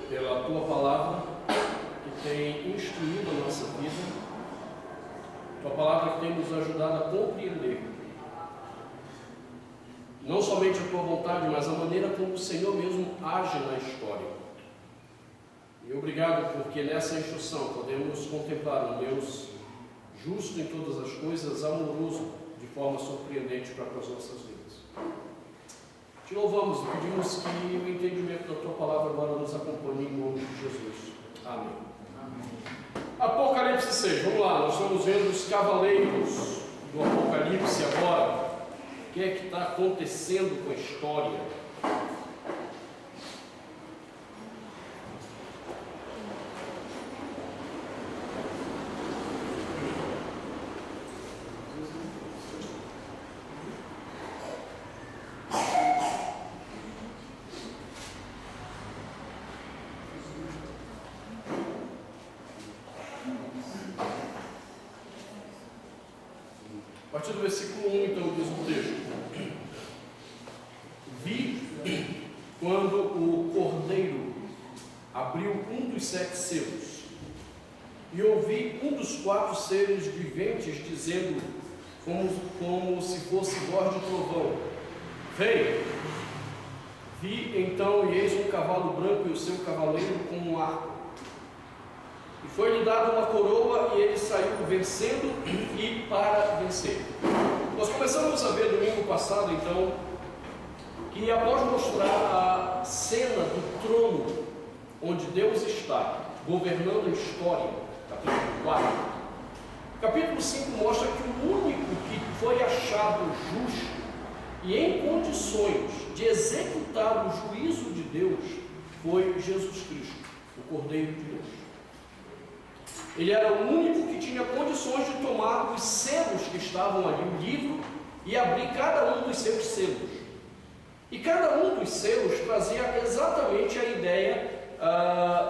pela Tua Palavra, que tem instruído a nossa vida, Tua Palavra que tem nos ajudado a compreender não somente a Tua vontade, mas a maneira como o Senhor mesmo age na história. E obrigado porque nessa instrução podemos contemplar um Deus justo em todas as coisas, amoroso de forma surpreendente para as nossas vidas. Te louvamos e pedimos que o entendimento da Tua Palavra agora nos acompanhe em nome de Jesus. Amém. Apocalipse 6, vamos lá, nós estamos vendo os cavaleiros do Apocalipse agora. O que é que está acontecendo com a história? A partir do versículo 1, então, diz o texto: Vi quando o Cordeiro abriu um dos 7 selos, e ouvi um dos 4 seres viventes dizendo, como se fosse voz de trovão: Vem! Vi então, e eis um cavalo branco e o seu cavaleiro com um arco. E foi-lhe dada uma coroa, e ele saiu vencendo e para vencer. Nós começamos a ver domingo passado, então, que após mostrar a cena do trono, onde Deus está governando a história, capítulo 4, capítulo 5 mostra que o único que foi achado justo e em condições de executar o juízo de Deus foi Jesus Cristo, o Cordeiro de Deus. Ele era o único que tinha condições de tomar os selos que estavam ali, o livro, e abrir cada um dos seus selos. E cada um dos selos trazia exatamente a ideia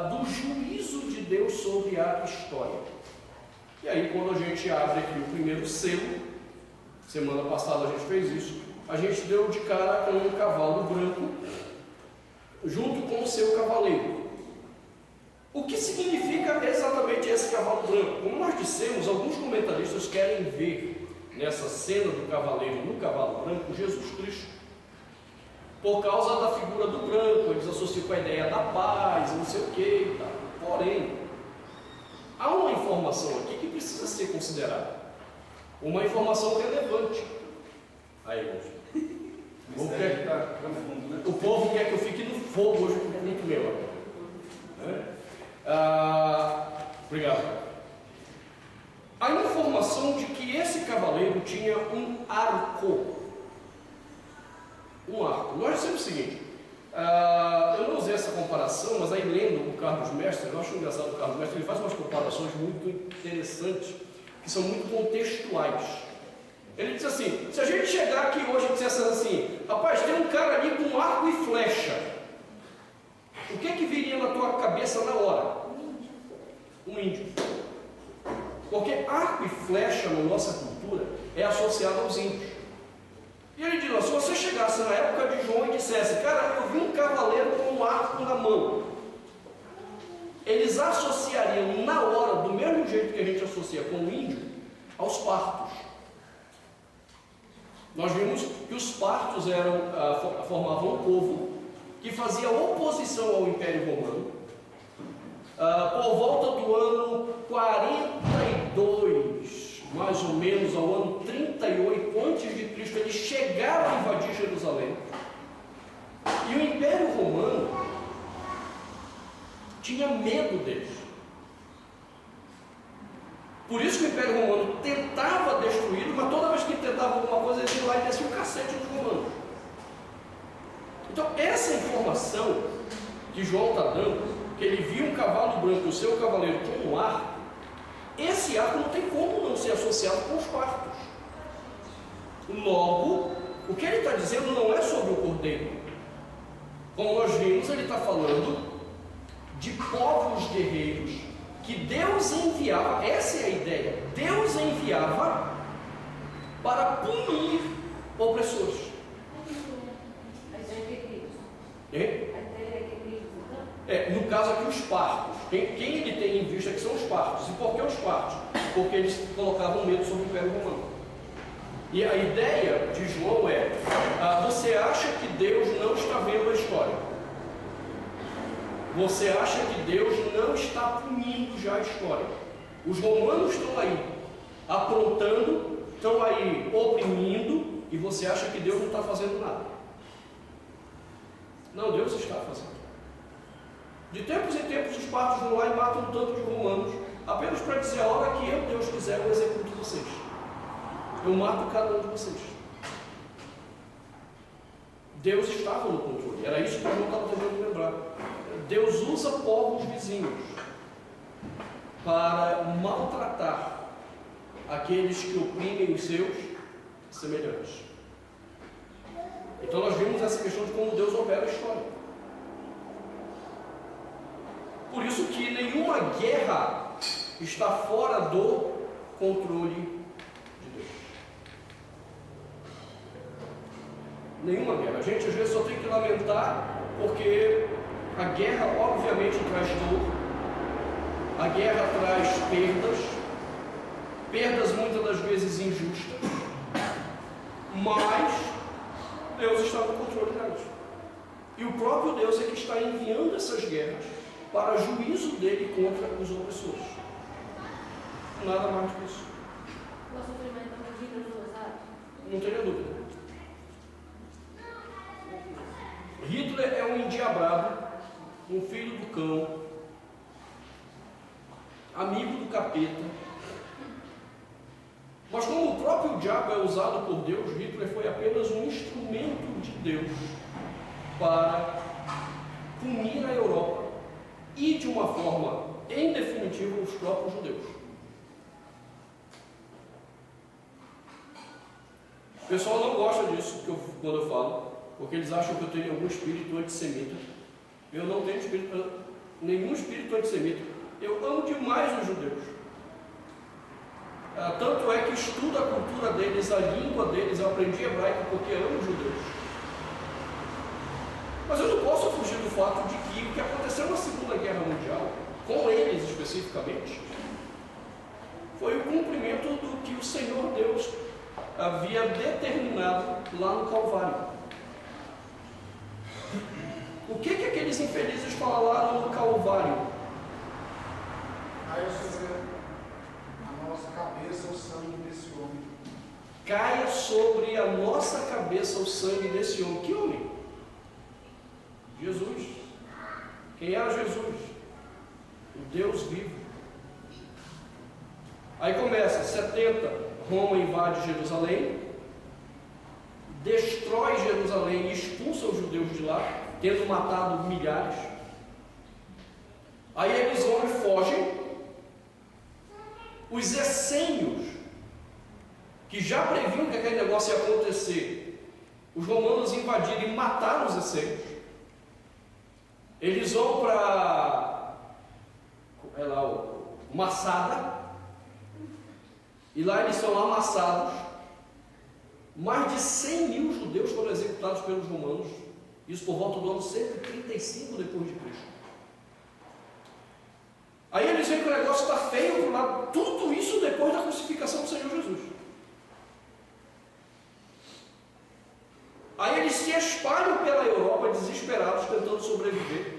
do juízo de Deus sobre a história. E aí, quando a gente abre aqui o primeiro selo, semana passada a gente fez isso, a gente deu de cara com um cavalo branco, junto com o seu cavaleiro. O que significa exatamente esse cavalo branco? Como nós dissemos, alguns comentaristas querem ver nessa cena do cavaleiro no cavalo branco Jesus Cristo, por causa da figura do branco. Eles associam com a ideia da paz, não sei o que, tá? Porém, há uma informação aqui que precisa ser considerada, uma informação relevante. Aí, irmãos, o povo quer que eu fique no fogo hoje com o culto meu. Obrigado. A informação de que esse cavaleiro tinha um arco. Um arco. Nós dissemos o seguinte: eu não usei essa comparação, mas aí lendo o Carlos Mestre, eu acho engraçado o Carlos Mestre, ele faz umas comparações muito interessantes, que são muito contextuais. Ele diz assim: se a gente chegar aqui hoje e dissesse assim, rapaz, tem um cara ali com arco e flecha, o que viria na tua cabeça na hora? Um índio. Porque arco e flecha na nossa cultura é associado aos índios. E ele diz: se você chegasse na época de João e dissesse, cara, eu vi um cavaleiro com um arco na mão, eles associariam na hora, do mesmo jeito que a gente associa com o índio, aos partos. Nós vimos que os partos formavam um povo que fazia oposição ao Império Romano. Por volta do ano 42, mais ou menos, ao ano 38 a.C., eles chegaram a invadir Jerusalém. E o Império Romano tinha medo deles. Por isso que o Império Romano tentava destruí-lo, mas toda vez que tentava alguma coisa, ele ia lá e descia o cacete dos romanos. Então, essa informação que João está dando, que ele viu um cavalo branco e o seu cavaleiro com um arco, esse arco não tem como não ser associado com os partos. Logo, o que ele está dizendo não é sobre o cordeiro. Como nós vimos, ele está falando de povos guerreiros que Deus enviava, essa é a ideia, Deus enviava para punir opressores. No caso aqui, os partos. Quem ele tem em vista que são os partos. E por que os partos? Porque eles colocavam medo sobre o Império Romano. E a ideia de João é: você acha que Deus não está vendo a história? Você acha que Deus não está punindo já a história? Os romanos estão aí aprontando, estão aí oprimindo, e você acha que Deus não está fazendo nada? Não, Deus está fazendo. De tempos em tempos os partos vão lá e matam um tanto de romanos, apenas para dizer: a hora que eu, Deus, quiser, eu executo vocês. Eu mato cada um de vocês. Deus estava no controle. Era isso que o João estava tentando lembrar. Deus usa povos vizinhos para maltratar aqueles que oprimem os seus semelhantes. Então nós vimos essa questão de como Deus opera a história. Por isso que nenhuma guerra está fora do controle de Deus. Nenhuma guerra. A gente às vezes só tem que lamentar, porque a guerra obviamente traz dor, a guerra traz perdas muitas das vezes injustas, mas Deus está no controle delas. E o próprio Deus é que está enviando essas guerras para juízo dele contra os opressores. Nada mais que isso. O sofrimento é uma dica do exato? Não tenha dúvida. Hitler é um endiabrado, um filho do cão, amigo do capeta. Mas como o próprio diabo é usado por Deus, Hitler foi apenas um instrumento de Deus para punir a Europa e, de uma forma, em definitivo, os próprios judeus. O pessoal não gosta disso quando eu falo, porque eles acham que eu tenho algum espírito antissemita. Eu não tenho nenhum espírito antissemita. Eu amo demais os judeus. Tanto é que estudo a cultura deles, a língua deles. Eu aprendi hebraico porque amo os judeus. Mas eu não posso fugir do fato de que o que aconteceu na Segunda Guerra Mundial, com eles especificamente, foi o cumprimento do que o Senhor Deus havia determinado lá no Calvário. O que aqueles infelizes falaram no Calvário? Caia sobre a nossa cabeça o sangue desse homem. Caia sobre a nossa cabeça o sangue desse homem. Que homem? Jesus. Quem era Jesus? O Deus vivo. Aí começa, 70, Roma invade Jerusalém, destrói Jerusalém e expulsa os judeus de lá, tendo matado milhares. Aí eles vão e fogem. Os essênios, que já previam que aquele negócio ia acontecer, os romanos invadiram e mataram os essênios. Eles vão para Massada, e lá eles são amassados. Mais de 100 mil judeus foram executados pelos romanos, isso por volta do ano 135 depois de Cristo. Aí eles veem que o negócio está feio por lá, tudo isso depois da crucificação do Senhor Jesus. Aí eles se espalham pela Europa desesperados, tentando sobreviver.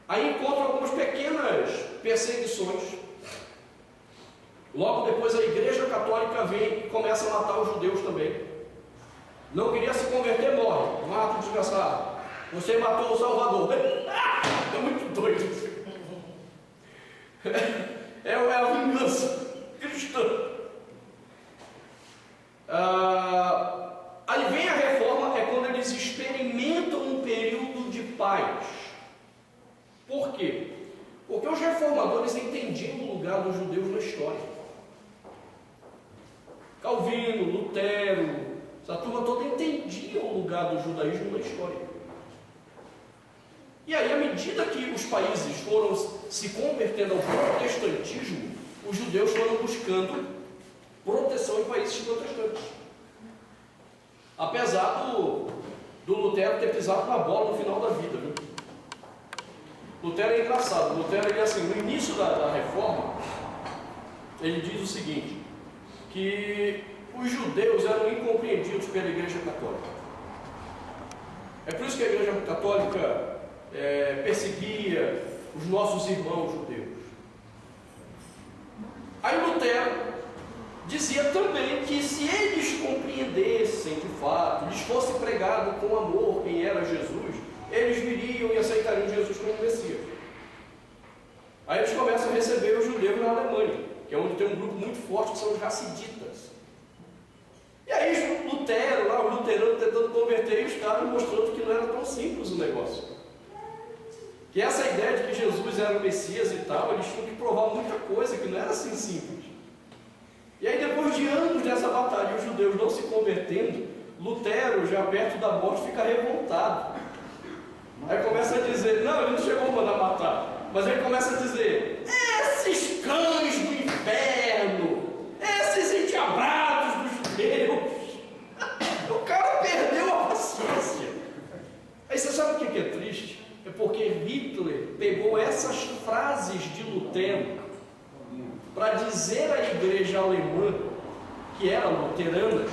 Aí encontram algumas pequenas perseguições. Logo depois a Igreja Católica vem e começa a matar os judeus também. Não queria se converter, morre. Mata o desgraçado. Você matou o Salvador. É muito doido. É a vingança cristã. Aí vem a reforma, é quando eles experimentam um período de paz. Por quê? Porque os reformadores entendiam o lugar dos judeus na história. Calvino, Lutero, essa turma toda entendia o lugar do judaísmo na história. E aí, à medida que os países foram se convertendo ao protestantismo, os judeus foram buscando proteção em países protestantes. Apesar do Lutero ter pisado na bola no final da vida, né? Lutero é engraçado. Lutero, ele, assim, no início da reforma, ele diz o seguinte, que os judeus eram incompreendidos pela Igreja Católica. É por isso que a Igreja Católica perseguia os nossos irmãos judeus. Aí Lutero dizia também que se eles compreendessem de fato, lhes fosse pregado com amor quem era Jesus, eles viriam e aceitariam Jesus como Messias. Aí eles começam a receber os judeus na Alemanha, que é onde tem um grupo muito forte que são os Hassiditas. E aí Lutero, lá, o luterano tentando converter os caras, mostrando que não era tão simples o negócio. Que essa ideia de que Jesus era o Messias e tal, eles tinham que provar muita coisa, que não era assim simples. E aí depois de anos dessa batalha, os judeus não se convertendo, Lutero, já perto da morte, fica revoltado. Aí começa a dizer, não, ele não chegou a mandar matar, mas ele começa a dizer, esses cães do inferno, esses endiabrados dos judeus. O cara perdeu a paciência. Aí você sabe o que é triste? É porque Hitler pegou essas frases de Lutero para dizer à igreja alemã, que era luterana,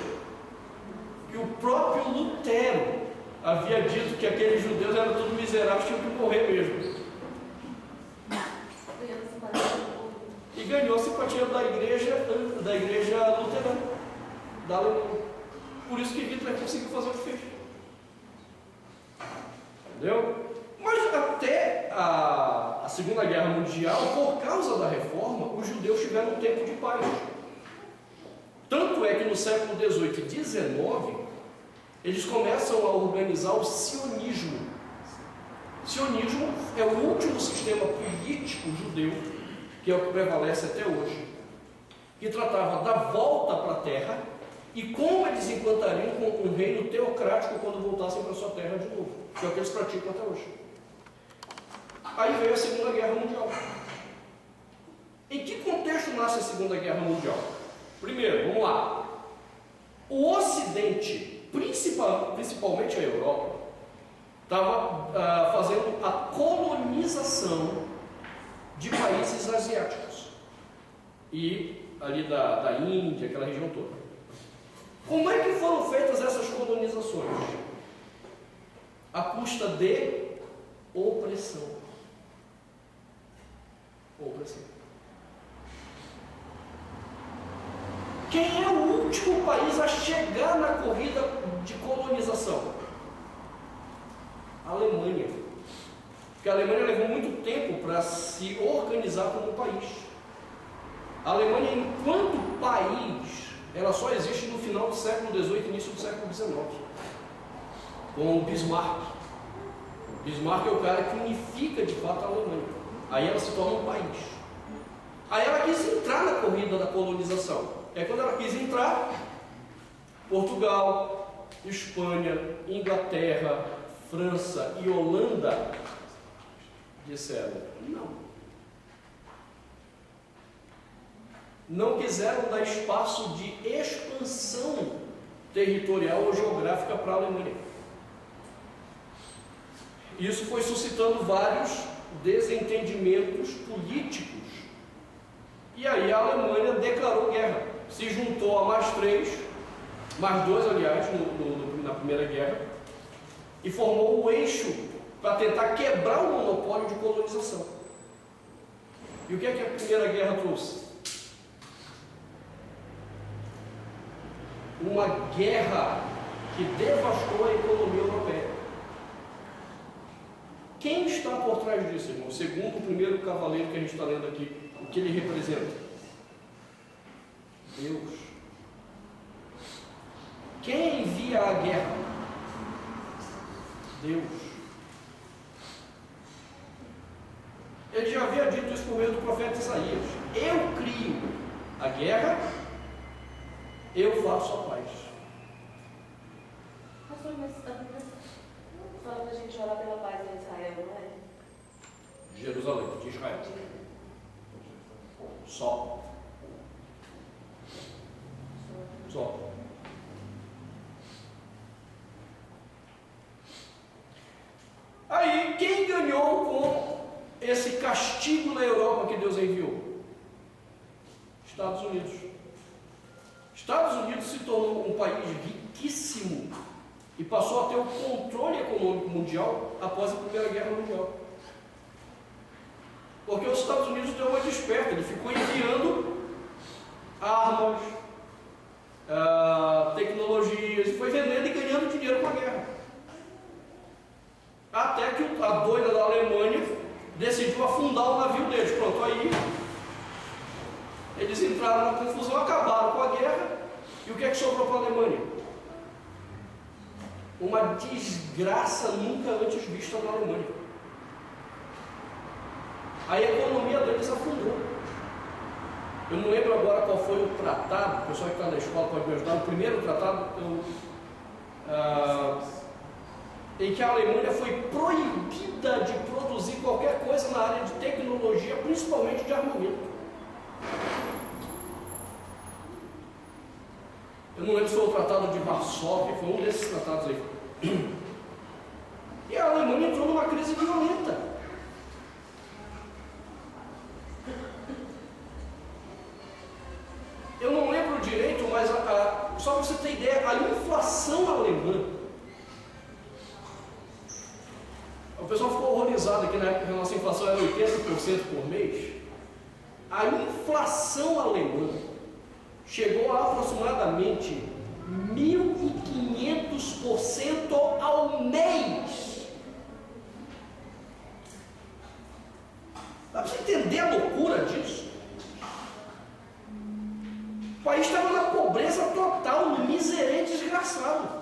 que o próprio Lutero havia dito que aqueles judeus eram todos miseráveis, tinham que morrer mesmo. E ganhou a simpatia da igreja luterana, da Alemanha. Por isso que Hitler conseguiu fazer o que fez. Entendeu? Mas até a Segunda Guerra Mundial, por causa da reforma, os judeus tiveram um tempo de paz. Tanto é que no século XVIII e XIX, eles começam a organizar o sionismo. O sionismo é o último sistema político judeu, que é o que prevalece até hoje, que tratava da volta para a terra e como eles implantariam um reino teocrático quando voltassem para sua terra de novo, que é o que eles praticam até hoje. Aí veio a Segunda Guerra Mundial. Em que contexto nasce a Segunda Guerra Mundial? Primeiro, vamos lá. O Ocidente, principalmente a Europa, estava fazendo a colonização de países asiáticos. E ali da Índia, aquela região toda. Como é que foram feitas essas colonizações? À custa de opressão. Opressão. Quem é o último país a chegar na corrida de colonização? A Alemanha. Porque a Alemanha levou muito tempo para se organizar como país. A Alemanha, enquanto país, ela só existe no final do século XVIII e início do século XIX, com o Bismarck. Bismarck é o cara que unifica de fato a Alemanha. Aí ela se torna um país. Aí ela quis entrar na corrida da colonização. E aí quando ela quis entrar, Portugal, Espanha, Inglaterra, França e Holanda disseram não. Não quiseram dar espaço de expansão territorial ou geográfica para a Alemanha. Isso foi suscitando vários desentendimentos políticos. E aí a Alemanha declarou guerra. Se juntou a mais dois, aliás, na Primeira Guerra, e formou o eixo para tentar quebrar o monopólio de colonização. E o que é que a Primeira Guerra trouxe? Uma guerra que devastou a economia europeia. Quem está por trás disso, irmão? Segundo o primeiro cavaleiro que a gente está lendo aqui, o que ele representa? Deus. Quem envia a guerra? Deus. Ele já havia dito isso por meio do profeta Isaías. Eu crio a guerra, eu faço a paz. Pastor, mas fala para a gente orar pela paz em Israel, não é? Jerusalém, de Israel. Só. Aí, quem ganhou com esse castigo na Europa que Deus enviou? Estados Unidos. Estados Unidos se tornou um país riquíssimo e passou a ter o controle econômico mundial após a Primeira Guerra Mundial. Porque os Estados Unidos deu uma desperta, ele ficou enviando armas, tecnologias, e foi vendendo e ganhando dinheiro com a guerra. Até que a doida da Alemanha decidiu afundar o navio deles. Pronto, aí eles entraram na confusão, acabaram com a guerra, e o que é que sobrou para a Alemanha? Uma desgraça nunca antes vista na Alemanha. A economia deles afundou. Eu não lembro agora qual foi o tratado, o pessoal que está na escola pode me ajudar, o primeiro tratado em que a Alemanha foi proibida de produzir qualquer coisa na área de tecnologia, principalmente de armamento. Eu não lembro se foi o Tratado de Varsóvia, foi um desses tratados aí. E a Alemanha entrou numa crise violenta. Eu não lembro direito, mas só para você ter ideia, a inflação alemã, o pessoal ficou horrorizado aqui na época que a nossa inflação era 80% por mês. A inflação alemã chegou a aproximadamente 1.500% ao mês. Dá para você entender a loucura disso? O país estava na pobreza total, no miserente desgraçado.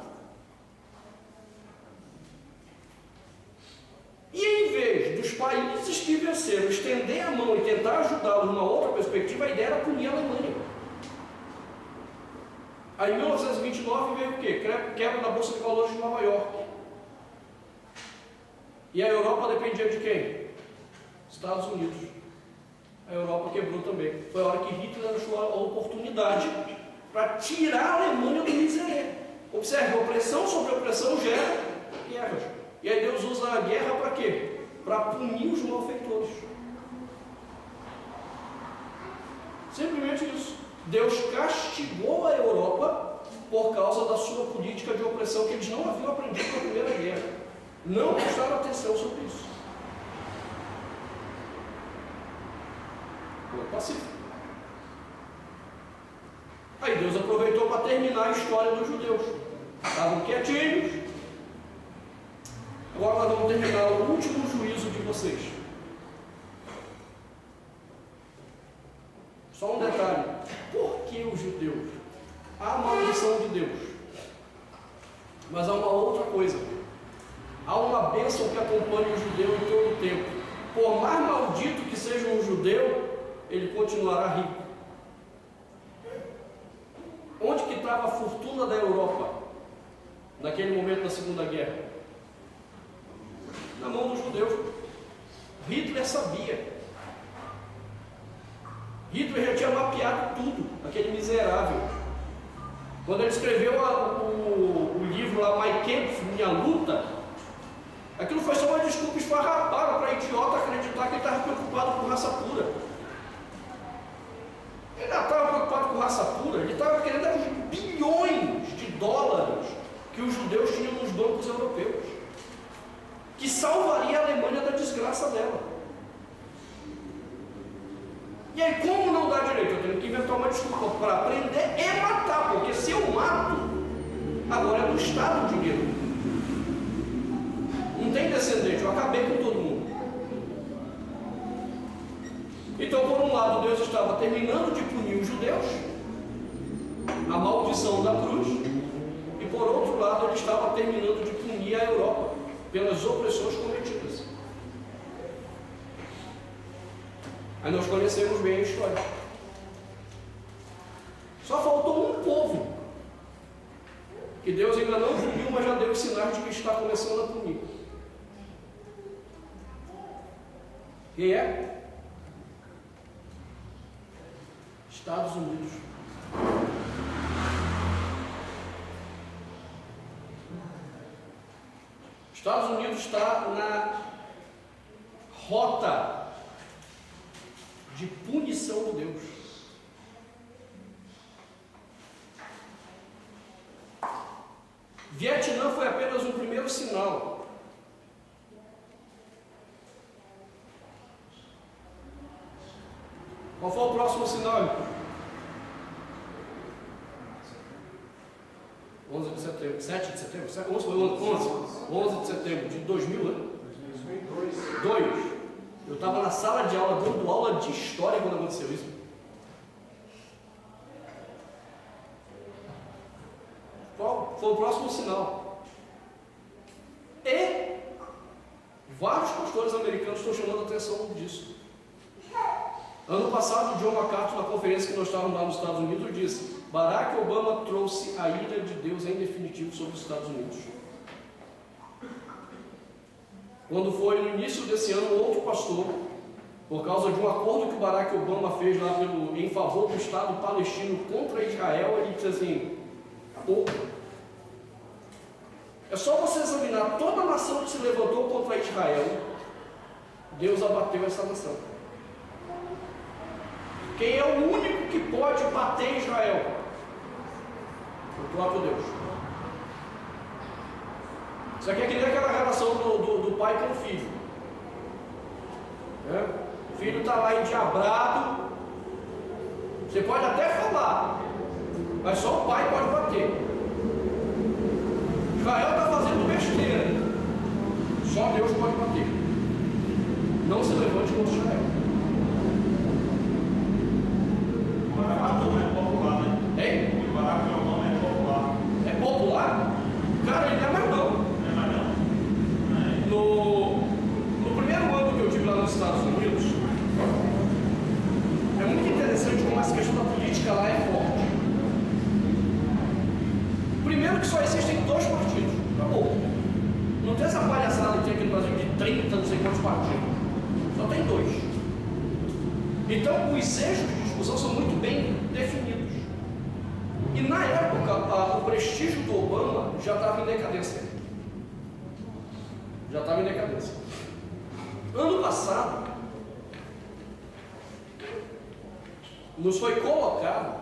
E em vez dos países que venceram estender a mão e tentar ajudá-los numa outra perspectiva, a ideia era punir a Alemanha. Aí em 1929 veio o quê? Quebra da Bolsa de Valores de Nova York. E a Europa dependia de quem? Estados Unidos. A Europa quebrou também. Foi a hora que Hitler achou a oportunidade para tirar a Alemanha do miséria. Observe, opressão sobre opressão gera guerras. E aí Deus usa a guerra para quê? Para punir os malfeitores. Simplesmente isso. Deus castigou a Europa por causa da sua política de opressão que eles não haviam aprendido na Primeira Guerra. Não prestaram atenção sobre isso. Pacífico. Aí Deus aproveitou para terminar a história dos judeus. Estavam quietinhos. Agora nós vamos terminar o último juízo de vocês. Só um detalhe. Por que os judeus? Há uma maldição de Deus. Mas há uma outra coisa. Há uma bênção que acompanha o judeu em todo o tempo. Por mais maldito que seja um judeu, ele continuará rico. Onde que estava a fortuna da Europa naquele momento da Segunda Guerra? Na mão dos judeus. Hitler sabia. Hitler já tinha mapeado tudo, aquele miserável. Quando ele escreveu o livro lá, Mein Kampf, Minha Luta, aquilo foi só uma desculpa esfarrapada para idiota acreditar que ele estava preocupado com raça pura. Ele não estava preocupado com raça pura, ele estava querendo os bilhões de dólares que os judeus tinham nos bancos europeus, que salvaria a Alemanha da desgraça dela. E aí, como não dá direito? Eu tenho que inventar uma desculpa para aprender e matar, porque se eu mato, agora é do Estado o dinheiro. Não tem descendente, eu acabei com todo mundo. Então, por um lado, Deus estava terminando de punir os judeus, a maldição da cruz, e por outro lado, ele estava terminando de punir a Europa pelas opressões cometidas. Aí nós conhecemos bem a história. Só faltou um povo que Deus ainda não puniu, mas já deu sinais de que está começando a punir. Quem é? Estados Unidos. Estados Unidos está na rota de punição de Deus. Vietnã foi apenas um primeiro sinal. Qual foi o próximo sinal? 11 de setembro, 7 de setembro, 11 de setembro de 2000, né? 2002. Eu estava na sala de aula, dando aula de história quando aconteceu isso. Qual foi o próximo sinal? E vários pastores americanos estão chamando a atenção disso. Ano passado, John MacArthur, na conferência que nós estávamos lá nos Estados Unidos, disse: Barack Obama trouxe a ira de Deus em definitivo sobre os Estados Unidos. Quando foi no início desse ano, outro pastor, por causa de um acordo que o Barack Obama fez lá em favor do Estado palestino contra Israel, ele disse assim: acabou. É só você examinar toda a nação que se levantou contra Israel, Deus abateu essa nação. Quem é o único que pode bater Israel? O próprio Deus. Isso aqui é que nem aquela relação do pai com o filho. O filho está lá endiabrado. Você pode até falar, mas só o pai pode bater. Israel está fazendo besteira. Só Deus pode bater. Não se levante contra Israel. É popular, né? Hein? O Barack Obama é popular. É popular? Cara, ele não é mais não. Não é mais não? No primeiro ano que eu estive lá nos Estados Unidos, é muito interessante como essa questão da política lá é forte. Primeiro que só existem 2 partidos. Acabou. Não tem essa palhaçada que tem aqui no Brasil de 30, não sei quantos partidos. Só tem 2. Então, os eixos de discussão são muito bem definidos. E na época, o prestígio do Obama já estava em decadência. Ano passado, nos foi colocado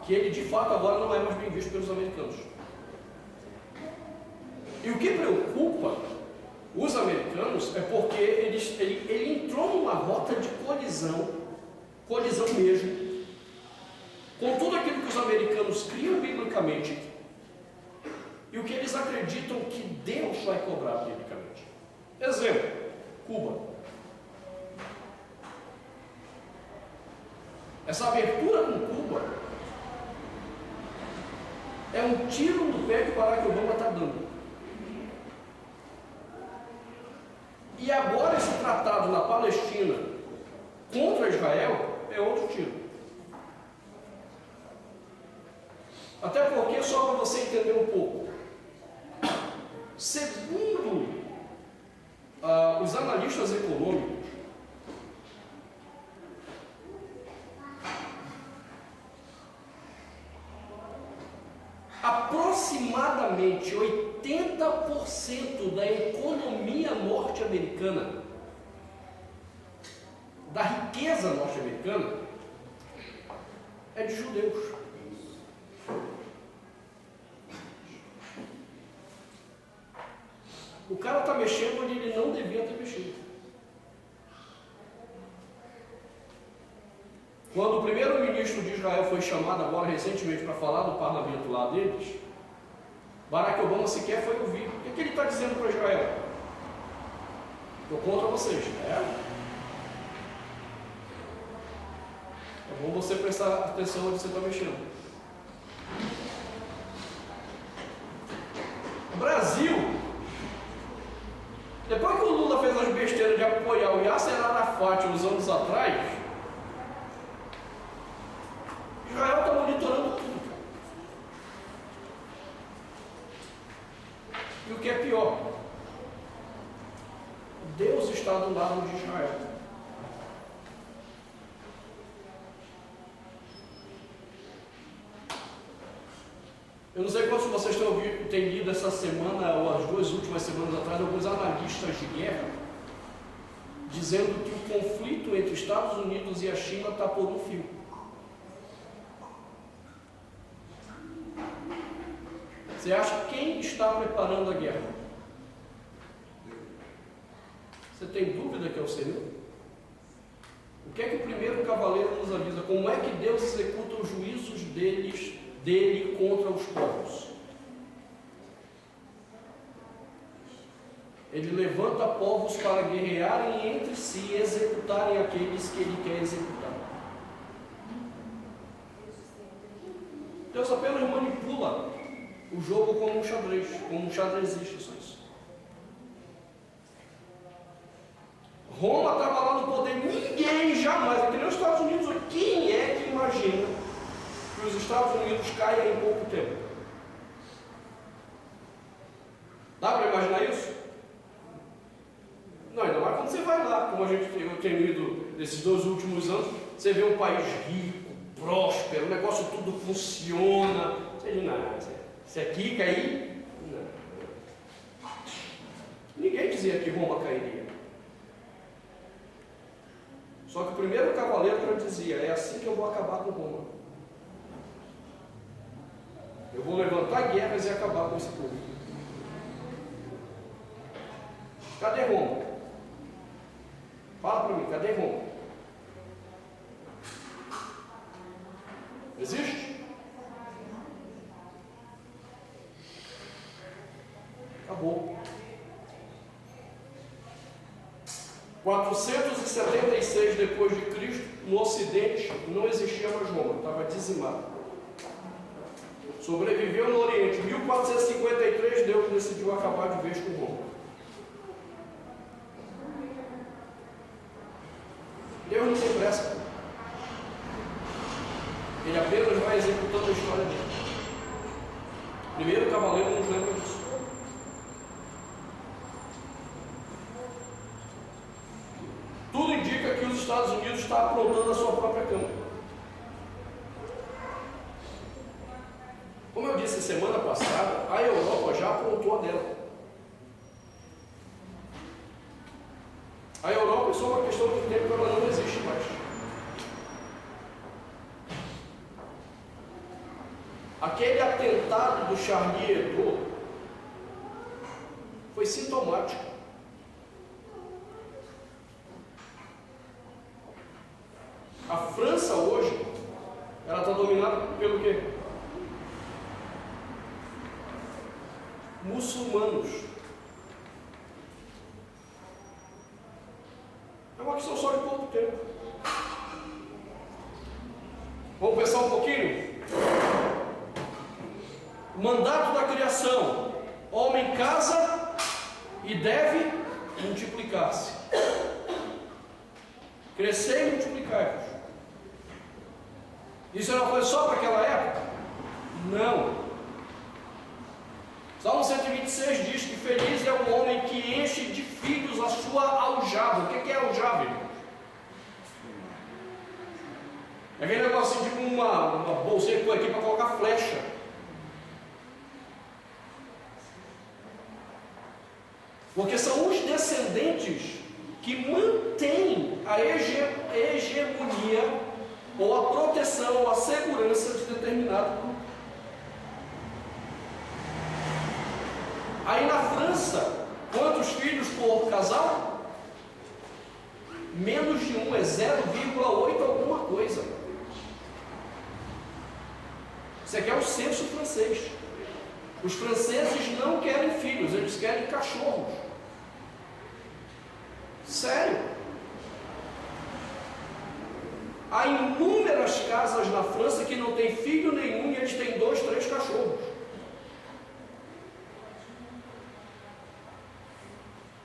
que ele de fato agora não é mais bem visto pelos americanos. E o que preocupa os americanos é porque ele entrou numa rota de colisão mesmo, com tudo aquilo que os americanos criam biblicamente e o que eles acreditam que Deus vai cobrar biblicamente. Exemplo, Cuba. Essa abertura com Cuba é um tiro no pé que o Barack Obama está dando. E agora esse tratado na Palestina contra Israel é outro tiro. Até porque, só para você entender um pouco, segundo os analistas econômicos, aproximadamente 80% da economia norte-americana, da riqueza norte-americana, é de judeus. O cara está mexendo onde ele não devia ter mexido. Quando o primeiro-ministro de Israel foi chamado agora recentemente para falar do parlamento lá deles, Barack Obama sequer foi ouvir. O que ele está dizendo para Israel? Estou contra vocês. É bom você prestar atenção onde você está mexendo. Brasil, depois que o Lula fez as besteiras de apoiar o Yasser Arafat uns anos atrás, Israel está monitorando tudo. E o que é pior, Deus está do lado de Israel. Eu não sei quantos de vocês têm lido essa semana, ou as 2 últimas semanas atrás, alguns analistas de guerra, dizendo que o conflito entre Estados Unidos e a China está por um fio. Você acha quem está preparando a guerra? Você tem dúvida que é o Senhor? O que é que o primeiro cavaleiro nos avisa? Como é que Deus executa os juízos dele contra os povos? Ele levanta povos para guerrearem entre si e executarem aqueles que ele quer executar. Deus apenas manipula o jogo como um xadrez, como um xadrezista, só isso. Roma estava lá no poder, ninguém jamais, é que nem os Estados Unidos, quem é que imagina que os Estados Unidos caem em pouco tempo? Dá para imaginar isso? Não, ainda mais quando você vai lá, como eu tenho ido nesses 2 últimos anos, você vê um país rico, próspero, o negócio tudo funciona. Você diz, não, se aqui cair, não. Ninguém dizia que Roma cairia. Só que o primeiro cavaleiro dizia, é assim que eu vou acabar com Roma. Eu vou levantar guerras e acabar com esse povo. Cadê Roma? Fala para mim, cadê Roma? Existe? Acabou. 476 depois de Cristo, no Ocidente não existia mais Roma, estava dizimado. Sobreviveu no Oriente. 1453 Deus decidiu acabar de vez com Roma. Deus não tem pressa. Ele apenas vai executando a história dele. Primeiro cavaleiro nos lembra disso. Tudo indica que os Estados Unidos estão aprontando a sua própria cama. Como eu disse semana passada, a Europa já aprontou a dela. A Europa é só uma questão de tempo, ela não existe mais. Aquele atentado do Charlie Hebdo foi sintomático. A França hoje, ela está dominada pelo quê? Muçulmanos. É uma questão só de pouco tempo. Vamos pensar um pouquinho? O mandato da criação: homem casa e deve multiplicar-se. Crescer e multiplicar-vos. Isso era uma coisa só para aquela época? Não. Salmo 126 diz que feliz é o homem que enche de filhos a sua aljava. O que é aljava, irmãos? É aquele negocinho tipo uma bolsinha que põe aqui para colocar flecha. Porque são os descendentes que mantêm a hegemonia ou a proteção ou a segurança de determinado grupo. Aí na França, quantos filhos por casal? Menos de 1, é 0,8 alguma coisa. Isso aqui é o censo francês. Os franceses não querem filhos, eles querem cachorros. Sério. Há inúmeras casas na França que não tem filho nenhum e eles têm 2, 3 cachorros.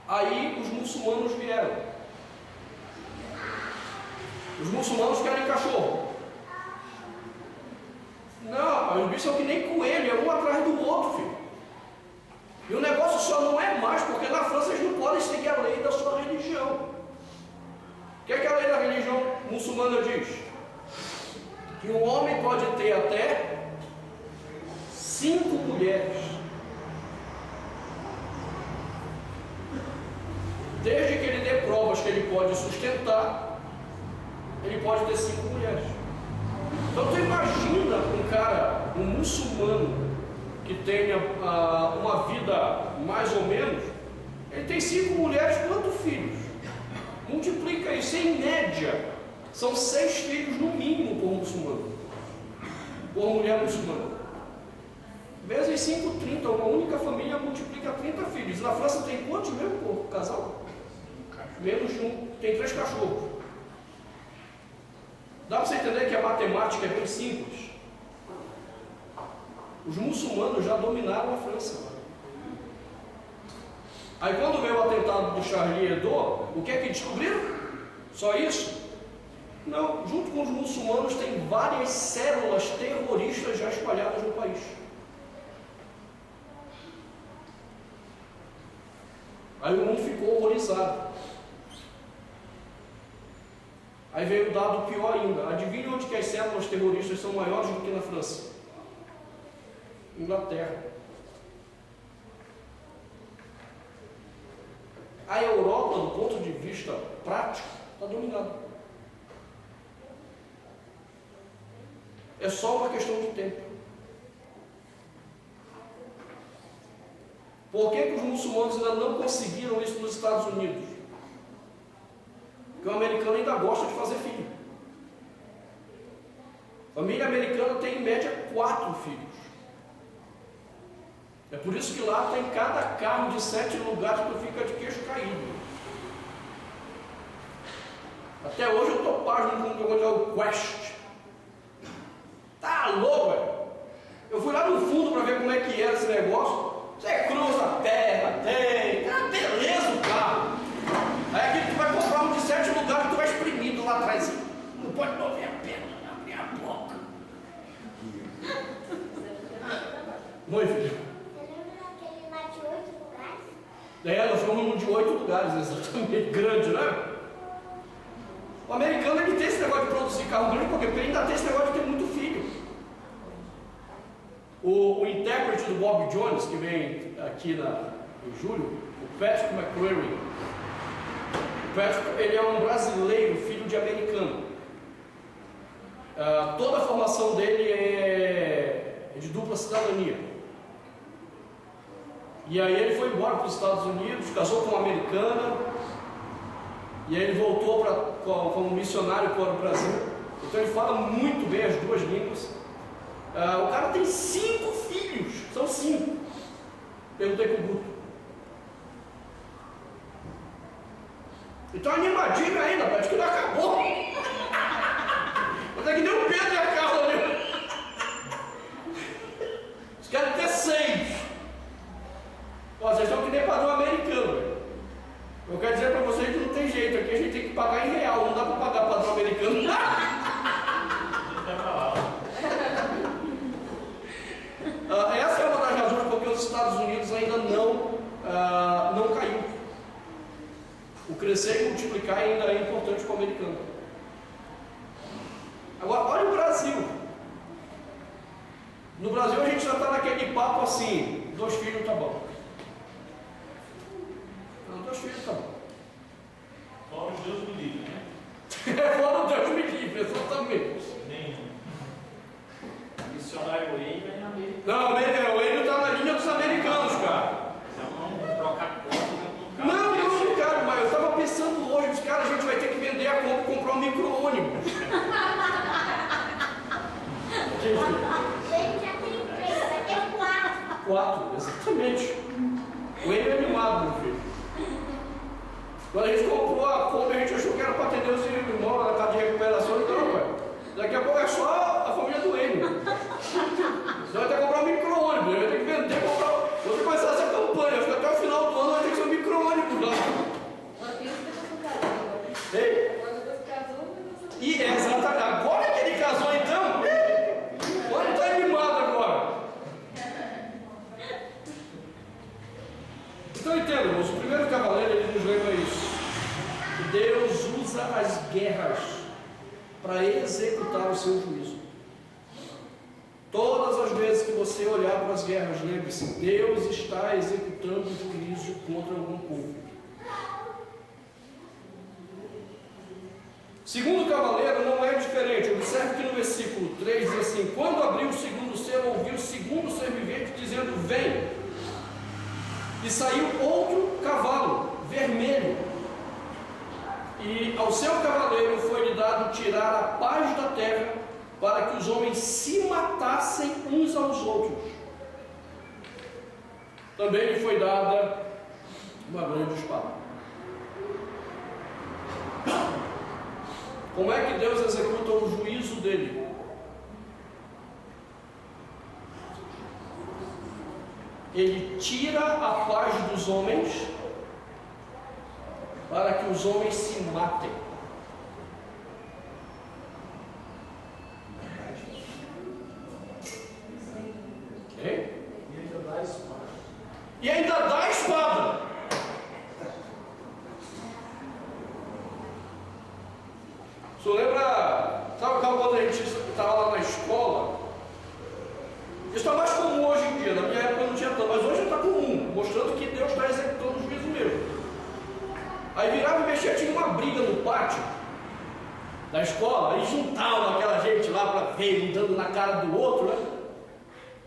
Aí os muçulmanos vieram. Os muçulmanos querem cachorro. Não, os bichos são que nem coelho, é um atrás do outro, filho. E o negócio só não é mais porque na França eles não podem seguir a lei da sua religião. O que é que a lei da religião muçulmana diz? Que um homem pode ter até 5 mulheres. Desde que ele dê provas que ele ele pode sustentar, ele pode ter 5 mulheres. Então tu imagina um muçulmano que tenha uma vida mais ou menos, ele tem 5 mulheres, quantos filhos? Multiplica isso, em média, são 6 filhos no mínimo por muçulmano, por mulher muçulmana. Vezes 5, 30, uma única família multiplica 30 filhos. Na França tem quantos mesmo por casal? Menos de um, tem 3 cachorros. Dá para você entender que a matemática é bem simples. Os muçulmanos já dominaram a França. Aí quando veio o atentado do Charlie Hebdo, o que é que descobriram? Só isso? Não, junto com os muçulmanos tem várias células terroristas já espalhadas no país. Aí o mundo ficou horrorizado. Aí veio o dado pior ainda. Adivinha onde que as células terroristas são maiores do que na França? Inglaterra. A Europa, do ponto de vista prático, está dominada. É só uma questão de tempo. Por que os muçulmanos ainda não conseguiram isso nos Estados Unidos? Porque o americano ainda gosta de fazer filho. A família americana tem em média 4 filhos. É por isso que lá tem cada carro de 7 lugares que tu fica de queixo caído. Até hoje eu estou pasmo com o Quest. Tá louco, velho? Eu fui lá no fundo para ver como é que era esse negócio. Você cruza a terra, tem. Ah, beleza o carro. Aí aqui tu vai comprar um de 7 lugares que tu vai exprimindo lá atrás. Não pode mover a perna, abrir a boca. Oi, filho. Você lembra daquele lá de 8 lugares? Nós fomos num de 8 lugares, exatamente, grande, né? O americano ele tem esse negócio de produzir carro grande porque ele ainda tem esse negócio de ter muito filho. O intérprete do Bob Jones, que vem aqui em julho, o Patrick McCreary. O Patrick, ele é um brasileiro, filho de americano. Toda a formação dele é de dupla cidadania. E aí ele foi embora para os Estados Unidos, casou com uma americana, e aí ele voltou como missionário para o Brasil. Então ele fala muito bem as 2 línguas. O cara tem 5 filhos, são 5. Perguntei para o Guto. Então animadinho ainda, parece que não acabou. Mas é que nem o Pedro e a Carla ali. Eles querem ter 6. Vocês estão que nem padrão americano. Eu quero dizer para vocês que não tem jeito, aqui a gente tem que pagar em real, não dá para pagar padrão americano. Essa é uma das razões porque os Estados Unidos ainda não caiu. O crescer e multiplicar ainda é importante para o americano. Agora, olha o Brasil. No Brasil a gente já está naquele papo assim, 2 filhos tá bom. 2 filhos tá bom. Fora os Deus me livre, né? Fora o Deus me livre, exatamente. Nenhum. Missionário Wayne vai na América. Não, o Enio está na linha dos americanos, cara. Então, trocar conta com o Não, cara, mas eu estava pensando hoje, os caras, a gente vai ter que vender a conta e comprar um micro-ônibus. Ele já tem 3, vai ter 4. 4, exatamente. O Enio é animado, meu filho. Quando a gente comprou a Kombi, a gente achou que era para atender os irmãos na casa de recuperação, então, pai. Daqui a pouco é só a família do Enio. Você vai ter que comprar um micro-ônibus, vai ter que vender, comprar. Você começar essa campanha, acho que até o final do ano vai ter que ser um micro-ônibus lá. Ei? E exatamente, agora que ele casou então, olha, ele está animado agora. Então entenda, irmãos, o primeiro cavaleiro ele nos lembra isso. Que Deus usa as guerras para executar o seu juízo. Todas as vezes que você olhar para as guerras, lembre-se, Deus está executando o juízo contra algum povo. Segundo cavaleiro não é diferente. Observe que no versículo 3 diz assim: quando abriu o segundo selo, ouviu o segundo ser vivente dizendo: vem. E saiu outro cavalo, vermelho. E ao seu cavaleiro foi-lhe dado tirar a paz da terra, para que os homens se matassem uns aos outros. Também lhe foi dada uma grande espada. Como é que Deus executa o juízo dele? Ele tira a paz dos homens para que os homens se matem. Ok? E ainda dá espada. E ainda dá a espada. O senhor lembra, sabe quando a gente estava lá na escola? Isso está mais comum hoje em dia, na minha época não tinha tanto, mas hoje está comum, mostrando que Deus está executando o juízo mesmo. Aí virava e mexia, tinha uma briga no pátio da escola, aí juntavam aquela gente lá para ver, um dando na cara do outro, né?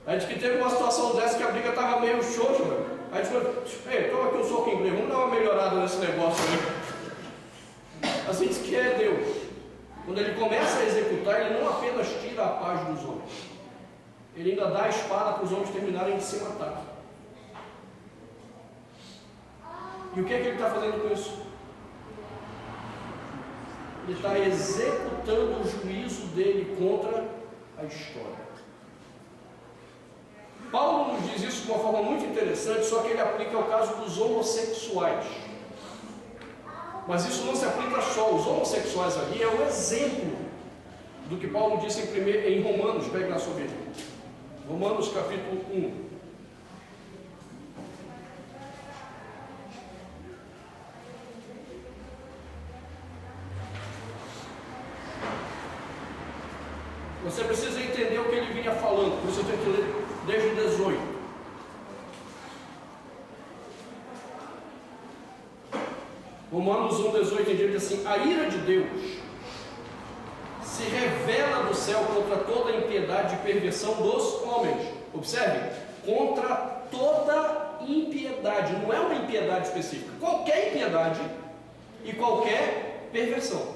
Aí diz que teve uma situação dessa que a briga estava meio xoxa, né? Aí disse: ei, toma aqui um soco em inglês, vamos dar uma melhorada nesse negócio aí. Assim diz que é Deus. Quando ele começa a executar, ele não apenas tira a paz dos homens, ele ainda dá a espada para os homens terminarem de se matar. E o que é que ele está fazendo com isso? Ele está executando o juízo dele contra a história. Paulo nos diz isso de uma forma muito interessante, só que ele aplica ao caso dos homossexuais. Mas isso não se aplica só. Os homossexuais ali é um exemplo do que Paulo disse em Romanos. Pegue na sua Bíblia. Romanos capítulo 1. Você precisa entender o que ele vinha falando, por isso eu tenho que ler desde o 18. Romanos 1,18 diz assim: a ira de Deus se revela do céu contra toda a impiedade e perversão dos homens. Observe, contra toda impiedade, não é uma impiedade específica, qualquer impiedade e qualquer perversão,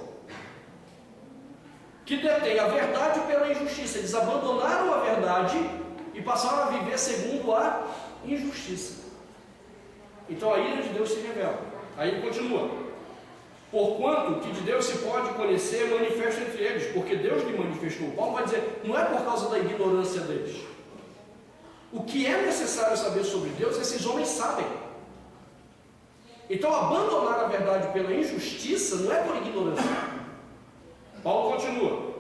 que detém a verdade pela injustiça. Eles abandonaram a verdade e passaram a viver segundo a injustiça. Então a ira de Deus se revela. Aí ele continua: porquanto que de Deus se pode conhecer, manifesta entre eles, porque Deus lhe manifestou. Paulo vai dizer, não é por causa da ignorância deles. O que é necessário saber sobre Deus, esses homens sabem. Então abandonar a verdade pela injustiça não é por ignorância. Paulo continua: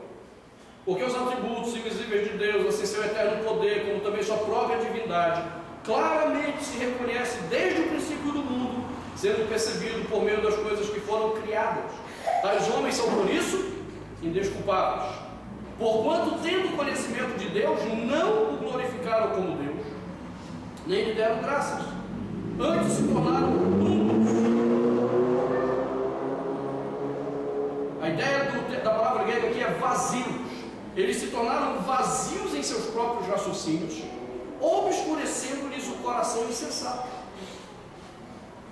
porque os atributos invisíveis de Deus, assim seu eterno poder, como também sua própria divindade, claramente se reconhece desde o princípio do mundo, sendo percebido por meio das coisas que foram criadas. Tais homens são por isso indesculpáveis, porquanto, tendo conhecimento de Deus, não o glorificaram como Deus, nem lhe deram graças, antes se tornaram nulos. A ideia da palavra grega aqui é vazios. Eles se tornaram vazios em seus próprios raciocínios, obscurecendo-lhes o coração insensato.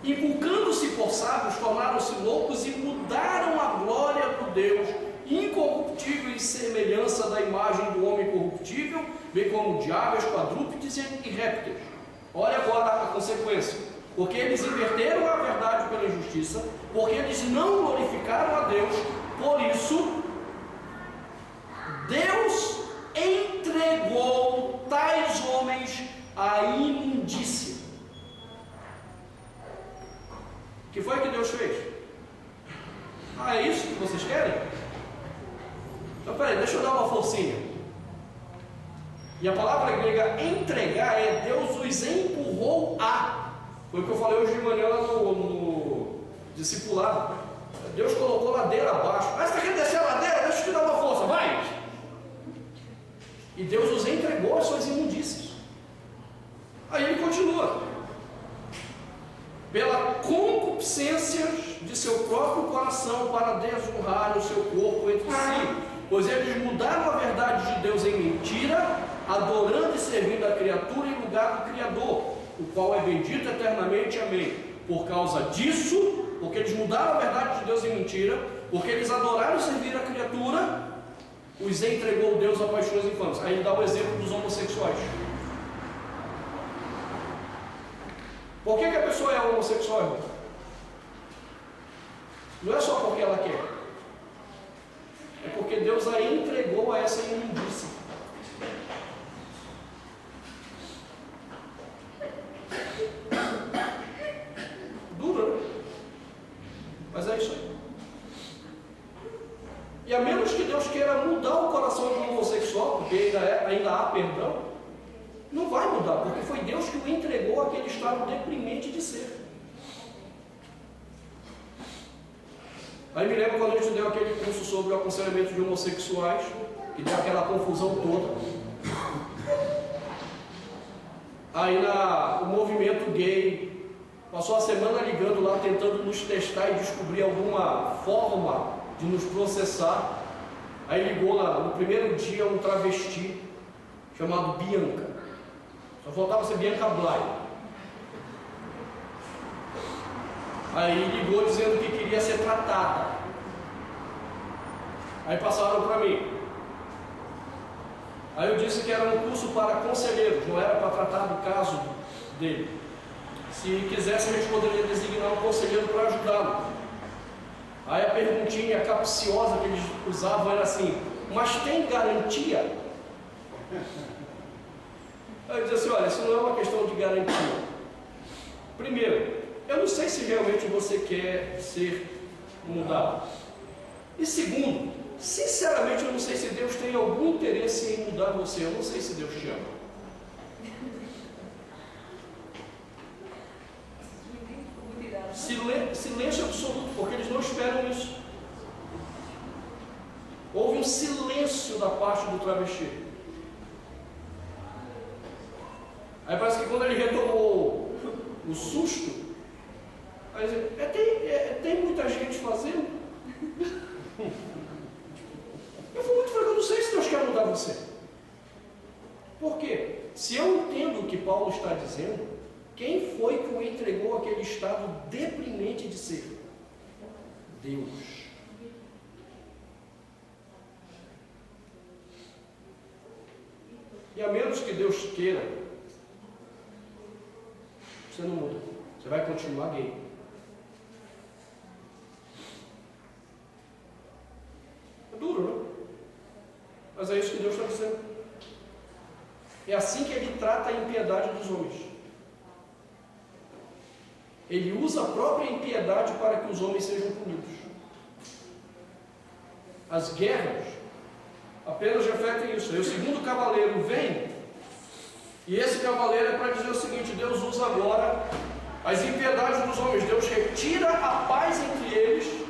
Inculcando-se por sábios, tornaram-se loucos e mudaram a glória do Deus incorruptível em semelhança da imagem do homem corruptível, bem como de aves, quadrúpedes e répteis. Olha agora a consequência: porque eles inverteram a verdade pela injustiça, porque eles não glorificaram a Deus, por isso Deus entregou tais homens à imundícia. O que foi que Deus fez? Ah, é isso que vocês querem? Então peraí, deixa eu dar uma forcinha. E a palavra grega entregar é Deus os empurrou a. Foi o que eu falei hoje de manhã lá no discipulado. Deus colocou ladeira abaixo. Ah, você está querendo descer a ladeira? Deixa eu te dar uma força, vai! E Deus os entregou às suas imundícias. Aí ele continua: pela concupiscência de seu próprio coração para desonrar o seu corpo entre si, pois eles mudaram a verdade de Deus em mentira, adorando e servindo a criatura em lugar do Criador, o qual é bendito eternamente. Amém. Por causa disso, porque eles mudaram a verdade de Deus em mentira, porque eles adoraram e serviram a criatura, os entregou Deus a paixões infames. Aí ele dá o exemplo dos homossexuais. Por que a pessoa é homossexual, irmão? Não é só porque ela quer. É porque Deus a entregou a essa imundície. Dura, né? Mas é isso aí. E a menos que Deus queira mudar o coração do homossexual, porque ainda há perdão, não vai mudar, porque foi Deus que o entregou àquele estado deprimente de ser. Aí me lembro quando a gente deu aquele curso sobre o aconselhamento de homossexuais, que deu aquela confusão toda. Aí o movimento gay passou a semana ligando lá, tentando nos testar e descobrir alguma forma de nos processar. Aí ligou lá, no primeiro dia, um travesti chamado Bianca. Só faltava ser Bianca Blay. Aí ligou dizendo que queria ser tratada. Aí passaram para mim. Aí eu disse que era um curso para conselheiros, não era para tratar do caso dele. Se quisesse, a gente poderia designar um conselheiro para ajudá-lo. Aí a perguntinha capciosa que eles usavam era assim: mas tem garantia? Aí eu disse assim: olha, isso não é uma questão de garantia. Primeiro, eu não sei se realmente você quer ser mudado. E segundo, sinceramente, eu não sei se Deus tem algum interesse em mudar você. Eu não sei se Deus te ama. Silêncio absoluto, porque eles não esperam isso. Houve um silêncio da parte do travesti. Aí parece que quando ele retomou o susto, aí ele tem muita gente fazendo. Eu fui muito franco, eu não sei se Deus quer mudar você. Por quê? Se eu entendo o que Paulo está dizendo, quem foi que o entregou àquele estado deprimente de ser? Deus. E a menos que Deus queira, você não muda. Você vai continuar gay. É duro, não? Mas é isso que Deus está dizendo. É assim que Ele trata a impiedade dos homens. Ele usa a própria impiedade para que os homens sejam punidos. As guerras apenas refletem isso. Aí o segundo cavaleiro vem, e esse cavaleiro é para dizer o seguinte: Deus usa agora as impiedades dos homens. Deus retira a paz entre eles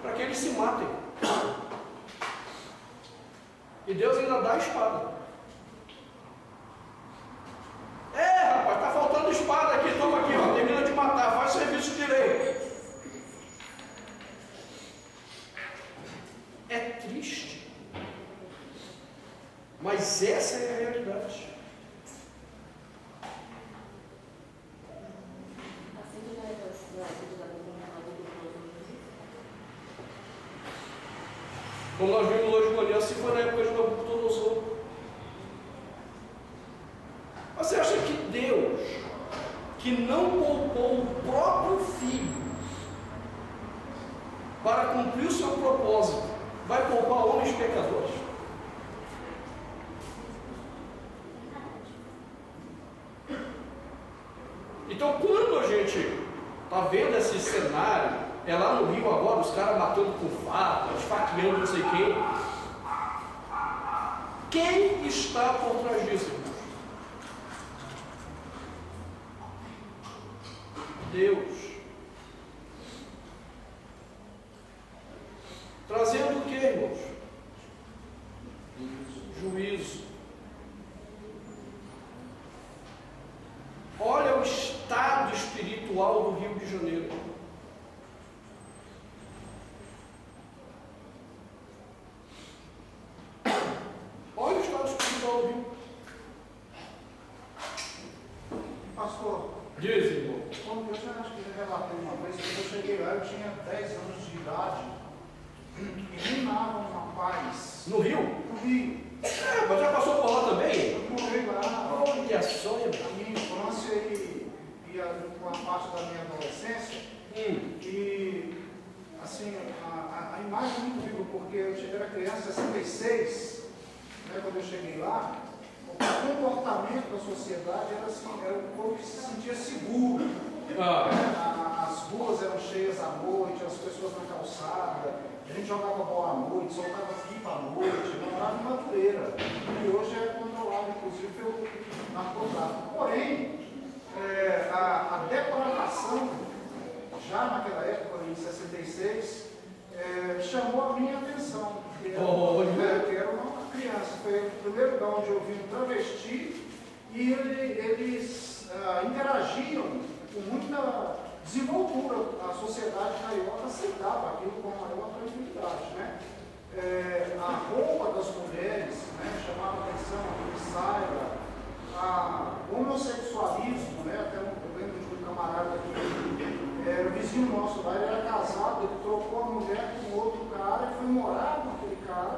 para que eles se matem. E Deus ainda dá a espada. Rapaz, está faltando espada aqui, toma aqui, ó, termina de matar, faz o serviço direito. É triste, mas essa é a realidade. Como nós vimos hoje de manhã, se foi na época de Nabucodonosor. Você acha que Deus, que não poupou o próprio Filho para cumprir o seu propósito, vai poupar homens pecadores? Então, quando a gente está vendo esse cenário, é lá no Rio agora, os caras matando com faca, esfaqueando não sei quem está por trás disso? Deus. Trazendo o que, irmãos? Juízo. Olha o estado espiritual do Rio de Janeiro. pessoal ouviu. Pastor, Diz, irmão. quando eu já acho que já relatei uma vez, quando eu cheguei lá, eu tinha 10 anos de idade e reinava uma paz. No Rio? No Rio. É, mas já passou por lá também? Eu morei lá. Olha só, A minha infância e uma parte da minha adolescência. E, assim, a imagem é muito viva, porque eu era criança em 66, né, quando eu cheguei lá, o comportamento da sociedade era assim, era um povo que se sentia seguro. As ruas eram cheias à noite, as pessoas na calçada, a gente jogava bola à noite, soltava pipa à noite, morava em Madureira. E hoje é controlado, inclusive, pelo narcotráfico. Porém, a decoração, já naquela época, em 66, chamou a minha atenção. Porque eu era uma criança, foi o primeiro lugar onde eu vi um travesti e eles interagiam com muita desenvoltura. A sociedade carioca aceitava aquilo com maior tranquilidade, né? A roupa das mulheres, né, chamava atenção, a saia, o homossexualismo, né? Até eu lembro de um camarada que era vizinho nosso lá, ele era casado, ele trocou a mulher com outro cara e foi morar com aquele cara,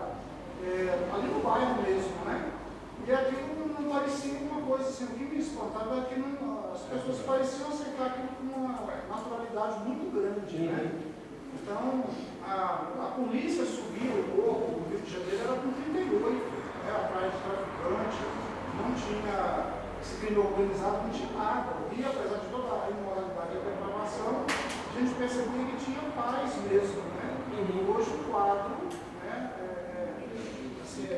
ali no bairro mesmo, né? E aquilo não parecia uma coisa assim, o que me espantava é que as pessoas pareciam aceitar aquilo com uma naturalidade muito grande, né? Então, a polícia subiu o morro do Rio de Janeiro, era com 38, né? Atrás de traficante, não tinha esse crime organizado, não tinha nada. E apesar de toda a imoralidade e a depravação, a gente percebia que tinha paz mesmo, né? E hoje o quadro, né, assim,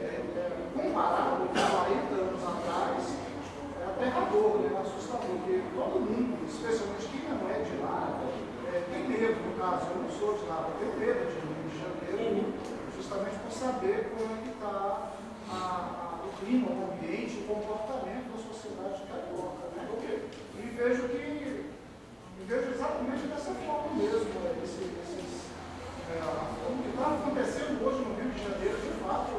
comparado com 40 anos atrás, é aterrador, né? Assustador, porque todo mundo, especialmente quem não é de lá, tem medo, no caso, eu não sou de lá, eu tenho medo de Rio de Janeiro, justamente por saber como é que está o clima, o ambiente, o comportamento da sociedade carioca, né? E vejo exatamente dessa forma mesmo, o que está acontecendo hoje no Rio de Janeiro, de fato,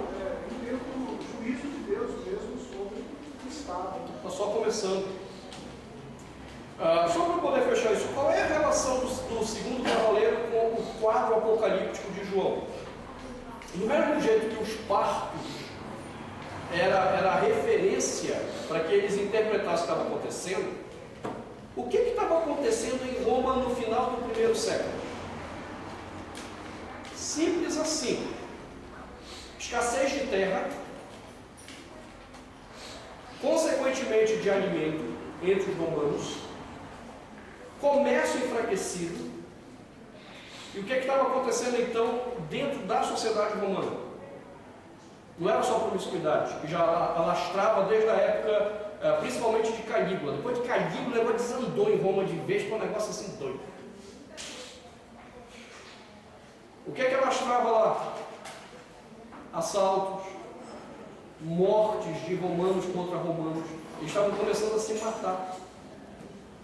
entendo o juízo de Deus mesmo sobre o Estado. Está só começando. Só para poder fechar isso, qual é a relação do segundo cavaleiro com o quadro apocalíptico de João? Do mesmo jeito que os partos era a referência para que eles interpretassem o que estava acontecendo, o que estava acontecendo em Roma no final do primeiro século? Simples assim: escassez de terra, consequentemente de alimento entre os romanos, comércio enfraquecido. E o que estava acontecendo então dentro da sociedade romana? Não era só promiscuidade, que já alastrava desde a época, principalmente de Calígula. Depois de Calígula, o negócio desandou em Roma de vez, com um negócio assim doido. O que alastrava lá? Assaltos, mortes de romanos contra romanos. Eles estavam começando a se matar.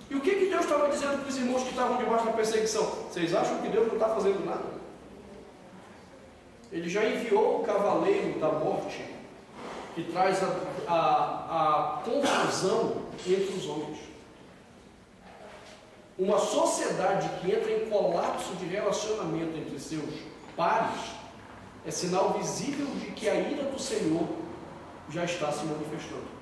E o que Deus estava dizendo para os irmãos que estavam debaixo da perseguição? Vocês acham que Deus não está fazendo nada? Ele já enviou o cavaleiro da morte, que traz a confusão entre os homens. Uma sociedade que entra em colapso de relacionamento entre seus pares é sinal visível de que a ira do Senhor já está se manifestando.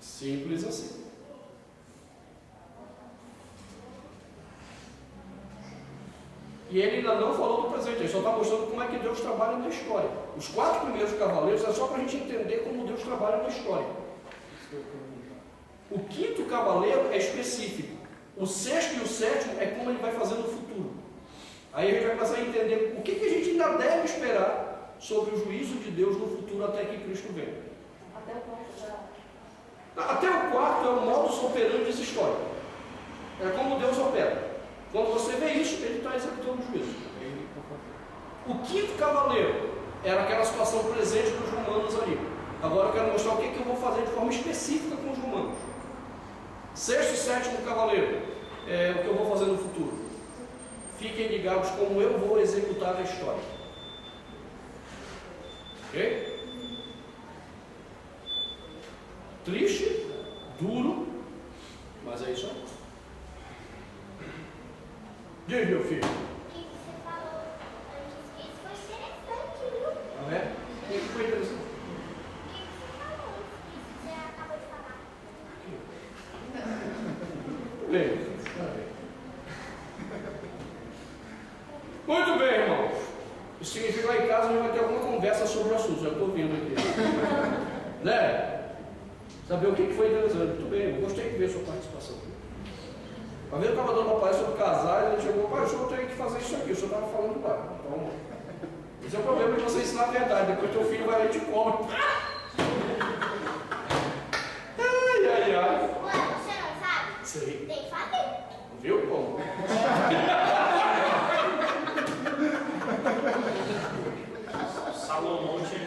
Simples assim. E ele ainda não falou do presente, ele só está mostrando como é que Deus trabalha na história. Os 4 primeiros cavaleiros é só para a gente entender como Deus trabalha na história. O 5º cavaleiro é específico. O 6º e o 7º é como ele vai fazer no futuro. Aí a gente vai começar a entender o que a gente ainda deve esperar sobre o juízo de Deus no futuro até que Cristo venha. Até o quarto já. Até o 4º é o modus operandi histórico. É como Deus opera. Quando você vê isso, ele está executando o juízo. O 5º cavaleiro era aquela situação presente dos romanos ali. Agora eu quero mostrar o que eu vou fazer de forma específica com os romanos. 6º e 7º cavaleiro é o que eu vou fazer no futuro. Fiquem ligados como eu vou executar a história. Ok? Triste, duro, mas é isso aí. Diz, meu filho. O que você falou antes, isso foi interessante, viu? Não é? O que foi interessante? O que você falou antes, isso que você acabou de falar. Bem. Muito bem, irmãos. Isso significa que lá em casa a gente vai ter alguma conversa sobre o assunto. Já estou vendo aqui. Né? Saber o que foi interessante. Muito bem, eu gostei de ver a sua participação. Uma vez eu estava dando uma palestra sobre casais, ele chegou, pai, o senhor tem que fazer isso aqui, o senhor estava falando lá. Então, esse é o problema de você ensinar a verdade, depois teu filho vai lá e te come. Ai, ai, ai. Ué, você não sabe? Sei. Tem que fazer. Viu, pô? Salomão tinha